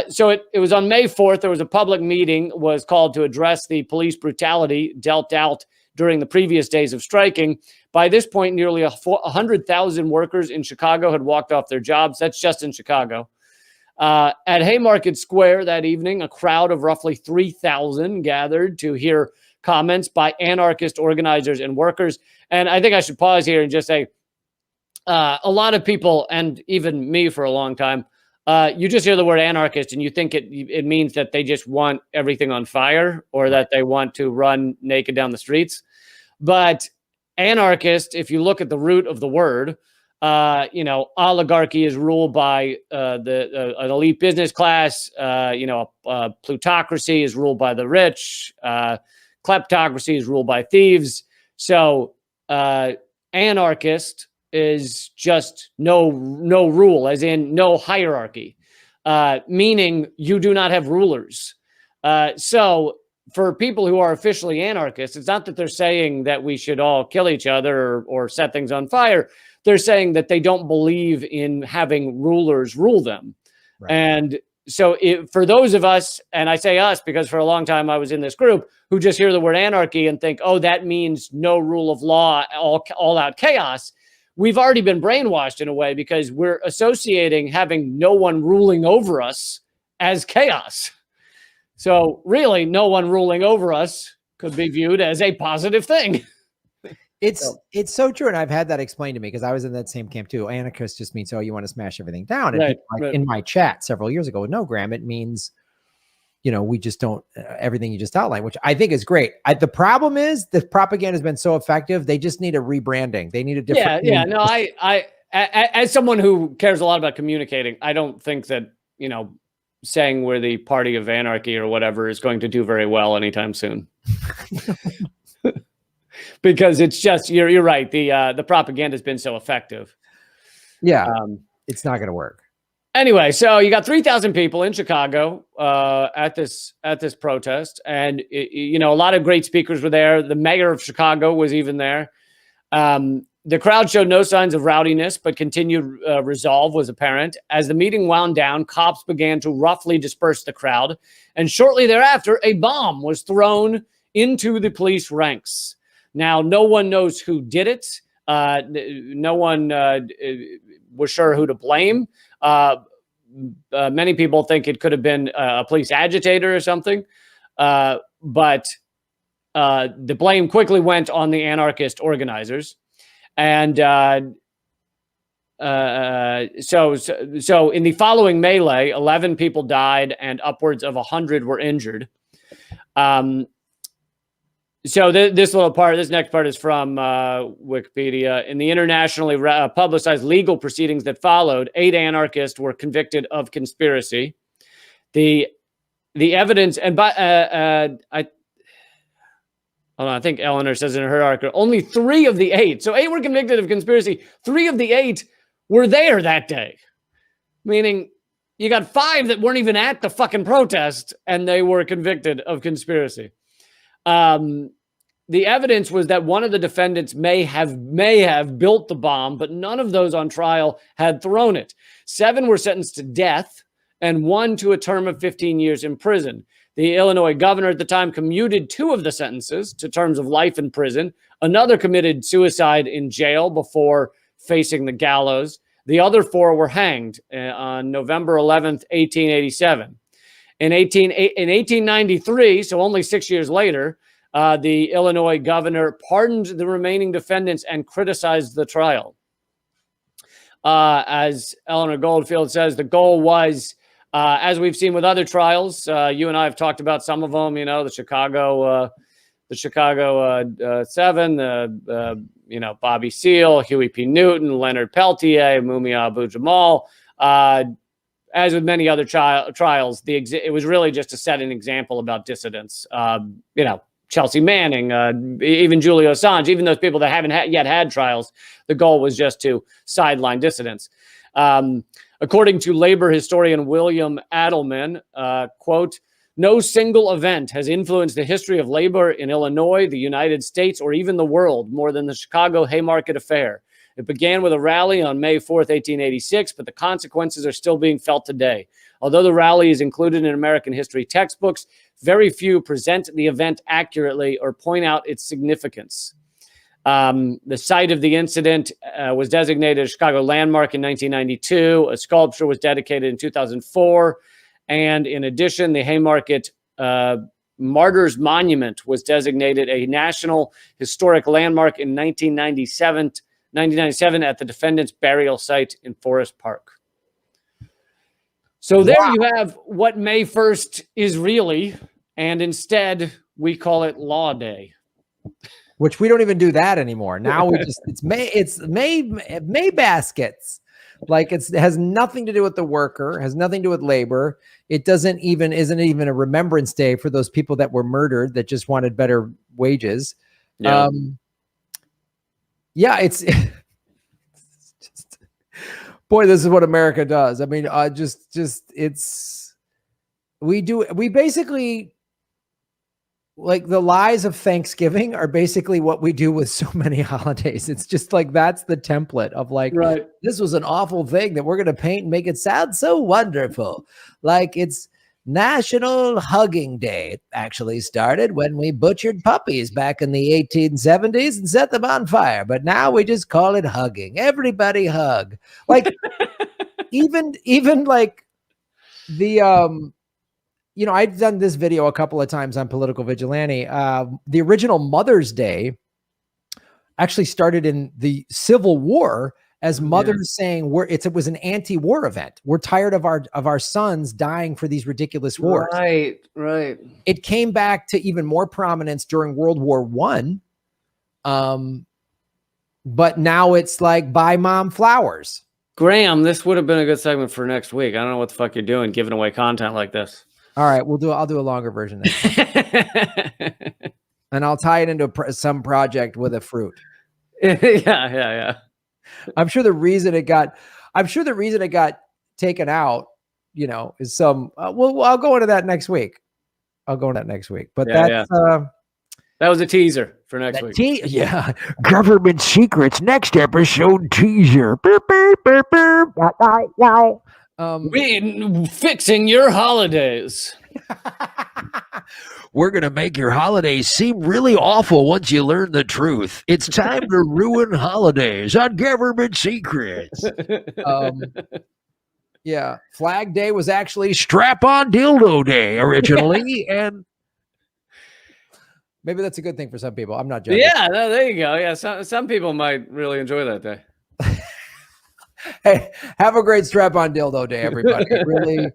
so it was on May 4th. There was a public meeting was called to address the police brutality dealt out during the previous days of striking. By this point, nearly 100,000 workers in Chicago had walked off their jobs. That's just in Chicago. At Haymarket Square that evening, a crowd of roughly 3,000 gathered to hear comments by anarchist organizers and workers. And I think I should pause here and just say, a lot of people, and even me for a long time, you just hear the word anarchist and you think it means that they just want everything on fire or that they want to run naked down the streets. But anarchist, if you look at the root of the word, oligarchy is ruled by an elite business class. Plutocracy is ruled by the rich. Kleptocracy is ruled by thieves. So anarchist is just no rule, as in no hierarchy, meaning you do not have rulers. So for people who are officially anarchists, it's not that they're saying that we should all kill each other or set things on fire. They're saying that they don't believe in having rulers rule them. Right. And so for those of us, and I say us because for a long time I was in this group, who just hear the word anarchy and think, oh, that means no rule of law, all out chaos. We've already been brainwashed in a way because we're associating having no one ruling over us as chaos. So really, no one ruling over us could be viewed as a positive thing. It's so true. And I've had that explained to me because I was in that same camp too. Anarchist just means, oh, you want to smash everything down. And right. In my chat several years ago, no, Graham, it means, we just don't, everything you just outlined, which I think is great. The problem is the propaganda has been so effective. They just need a rebranding. They need a different. Yeah. No, I, as someone who cares a lot about communicating, I don't think that, saying we're the party of anarchy or whatever is going to do very well anytime soon. Because it's just, you're right. The propaganda has been so effective. Yeah. It's not going to work. Anyway, so you got 3,000 people in Chicago at this protest, and a lot of great speakers were there. The mayor of Chicago was even there. The crowd showed no signs of rowdiness, but continued resolve was apparent. As the meeting wound down, cops began to roughly disperse the crowd, and shortly thereafter, a bomb was thrown into the police ranks. Now, no one knows who did it. No one was sure who to blame. Many people think it could have been a police agitator or something, but the blame quickly went on the anarchist organizers. And so in the following melee, 11 people died and upwards of 100 were injured. So this next part is from Wikipedia. In the internationally publicized legal proceedings that followed, 8 anarchists were convicted of conspiracy. The evidence, and I think Eleanor says in her article, only 3 of the 8. So 8 were convicted of conspiracy. 3 of the 8 were there that day. Meaning you got 5 that weren't even at the fucking protest and they were convicted of conspiracy. The evidence was that one of the defendants may have built the bomb, but none of those on trial had thrown it. 7 were sentenced to death and 1 to a term of 15 years in prison. The Illinois governor at the time commuted 2 of the sentences to terms of life in prison. Another committed suicide in jail before facing the gallows. The other 4 were hanged on November 11th, 1887. In 1893, so only 6 years later, the Illinois governor pardoned the remaining defendants and criticized the trial. As Eleanor Goldfield says, the goal was, as we've seen with other trials, you and I have talked about some of them, the Chicago 7, Bobby Seale, Huey P. Newton, Leonard Peltier, Mumia Abu-Jamal. As with many other trials, it was really just to set an example about dissidents. Chelsea Manning, even Julian Assange, even those people that haven't yet had trials, the goal was just to sideline dissidents. According to labor historian William Adelman, quote, no single event has influenced the history of labor in Illinois, the United States, or even the world more than the Chicago Haymarket Affair. It began with a rally on May 4th, 1886, but the consequences are still being felt today. Although the rally is included in American history textbooks, very few present the event accurately or point out its significance. The site of the incident was designated a Chicago landmark in 1992. A sculpture was dedicated in 2004. And in addition, the Haymarket Martyrs Monument was designated a National Historic Landmark in 1997 at the defendant's burial site in Forest Park. So there you have what May 1st is really, and instead we call it Law Day. Which we don't even do that anymore. Now it's May baskets. Like it has nothing to do with the worker, has nothing to do with labor. It isn't even a Remembrance Day for those people that were murdered that just wanted better wages. Yeah, it's just, boy, this is what America does. I mean, we basically, like, the lies of Thanksgiving are basically what we do with so many holidays. It's just like, that's the template of like, right, this was an awful thing that we're going to paint and make it sound so wonderful. Like, it's National Hugging Day. It actually started when we butchered puppies back in the 1870s and set them on fire. But now we just call it hugging. Everybody hug. Like, even like the, I've done this video a couple of times on Political Vigilante. The original Mother's Day actually started in the Civil War as mothers saying it was an anti-war event. We're tired of our sons dying for these ridiculous wars. Right. It came back to even more prominence during World War I. But now it's like, buy mom flowers. Graham, this would have been a good segment for next week. I don't know what the fuck you're doing, giving away content like this. All right, I'll do a longer version next time. And I'll tie it into some project with a fruit. Yeah. I'm sure the reason it got taken out, is some. I'll go into that next week. But That was a teaser for next week. Yeah. Government secrets. Next episode teaser. We fixing your holidays. We're going to make your holidays seem really awful once you learn the truth. It's time to ruin holidays on Government Secrets. Yeah. Flag Day was actually Strap-on Dildo Day originally. And maybe that's a good thing for some people. I'm not judging. Yeah, no, there you go. Yeah, some people might really enjoy that day. Hey, have a great Strap-on Dildo Day, everybody. Really,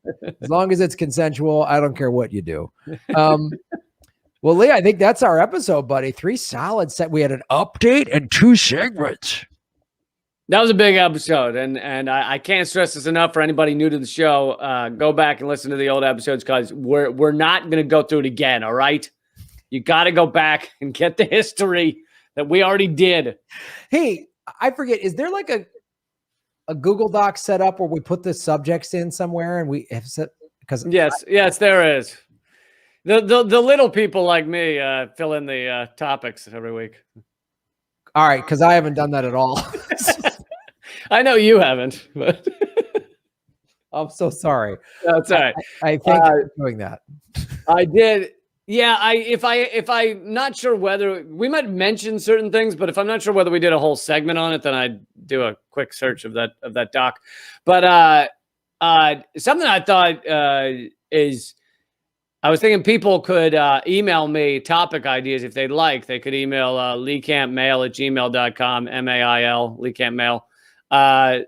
as long as it's consensual, I don't care what you do. Well, Lee, I think that's our episode, buddy. 3 solid set. We had an update and 2 segments. That was a big episode, and I can't stress this enough for anybody new to the show. Go back and listen to the old episodes because we're not going to go through it again, all right? You got to go back and get the history that we already did. Hey, I forget, is there like a Google Doc set up where we put the subjects in somewhere and we have set, because yes, there is. The little people like me fill in the topics every week. All right, because I haven't done that at all. I know you haven't, but I'm so sorry. That's all right. I thank you for doing that. I did. Yeah, if I'm not sure whether we might mention certain things, but if I'm not sure whether we did a whole segment on it, then I'd do a quick search of that doc. But something I thought is I was thinking people could email me topic ideas if they'd like. They could email leecampmail@gmail.com, MAIL, leecampmail. And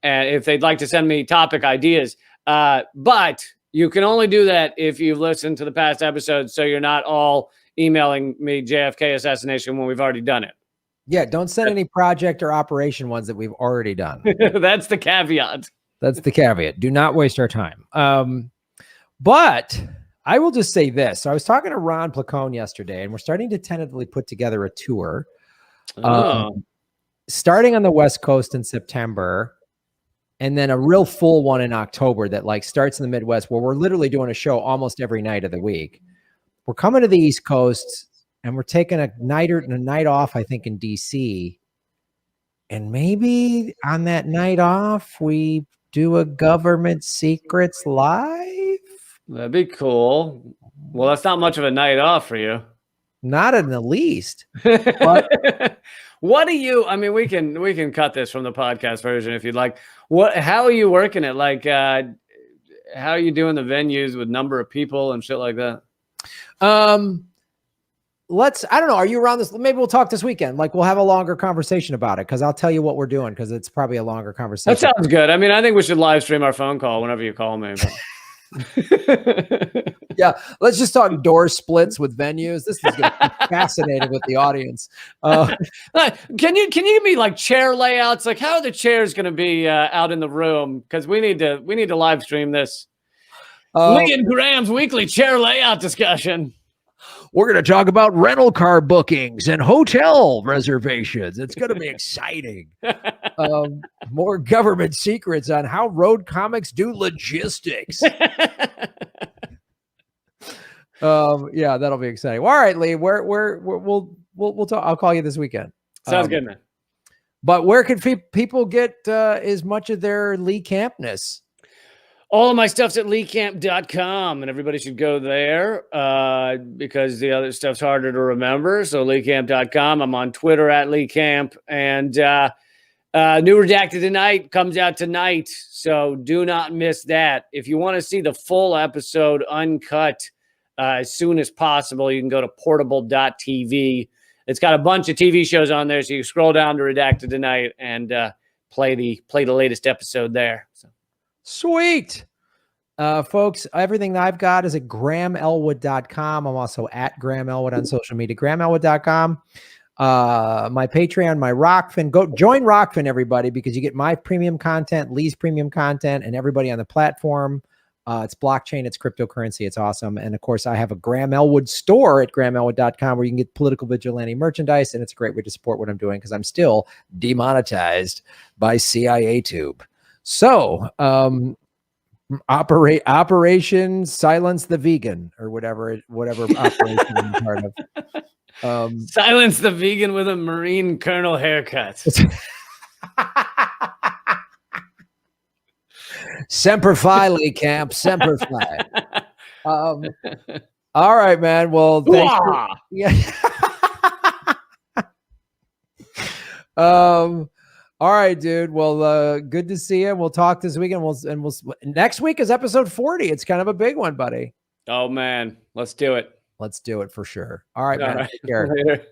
if they'd like to send me topic ideas. But you can only do that if you've listened to the past episodes, so you're not all emailing me JFK assassination when we've already done it. Yeah, don't send any project or operation ones that we've already done. That's the caveat. That's the caveat. Do not waste our time. But I will just say this. So I was talking to Ron Placone yesterday, and we're starting to tentatively put together a tour. Starting on the West Coast in September, and then a real full one in October that like starts in the Midwest, where we're literally doing a show almost every night of the week. We're coming to the East Coast, and we're taking a night off, I think, in DC. And maybe on that night off, we do a Government Secrets live. That'd be cool. Well, that's not much of a night off for you. Not in the least. But what do you? I mean, we can cut this from the podcast version if you'd like. How are you working it? Like, how are you doing the venues with number of people and shit like that? I don't know. Are you around this? Maybe we'll talk this weekend. Like, we'll have a longer conversation about it because I'll tell you what we're doing because it's probably a longer conversation. That sounds good. I mean, I think we should live stream our phone call whenever you call me. Yeah, let's just talk door splits with venues. This is going to be fascinating with the audience. Can you give me like chair layouts? Like, how are the chairs going to be out in the room? Because we need to live stream this. Lee and Graham's weekly chair layout discussion. We're going to talk about rental car bookings and hotel reservations. It's going to be exciting. More Government Secrets on how road comics do logistics. Yeah, that'll be exciting. Well, all right, Lee, we'll talk. I'll call you this weekend. Sounds good, man. But where can people get as much of their Lee Campness? All of my stuff's at leecamp.com, and everybody should go there because the other stuff's harder to remember. So leecamp.com. I'm on Twitter at leecamp, and New Redacted Tonight comes out tonight, so do not miss that. If you want to see the full episode uncut as soon as possible, you can go to portable.tv. It's got a bunch of TV shows on there, so you scroll down to Redacted Tonight and play the latest episode there. So. Sweet. Folks, everything that I've got is at GrahamElwood.com. I'm also at Graham Elwood on social media, GrahamElwood.com. My Patreon, my Rockfin. Go join Rockfin, everybody, because you get my premium content, Lee's premium content, and everybody on the platform. It's blockchain, it's cryptocurrency, it's awesome. And of course, I have a Graham Elwood store at GrahamElwood.com where you can get political vigilante merchandise, and it's a great way to support what I'm doing because I'm still demonetized by CIA Tube. So, Operation Silence the Vegan or whatever operation I'm part of. Silence the vegan with a Marine Colonel haircut. Semper Fi, Lee Camp. Semper Fi. All right, man. Well, thanks. Yeah. All right, dude. Well, good to see you. We'll talk this weekend. We'll next week is episode 40. It's kind of a big one, buddy. Oh man, let's do it. Let's do it for sure. All right, man. Take care. Later.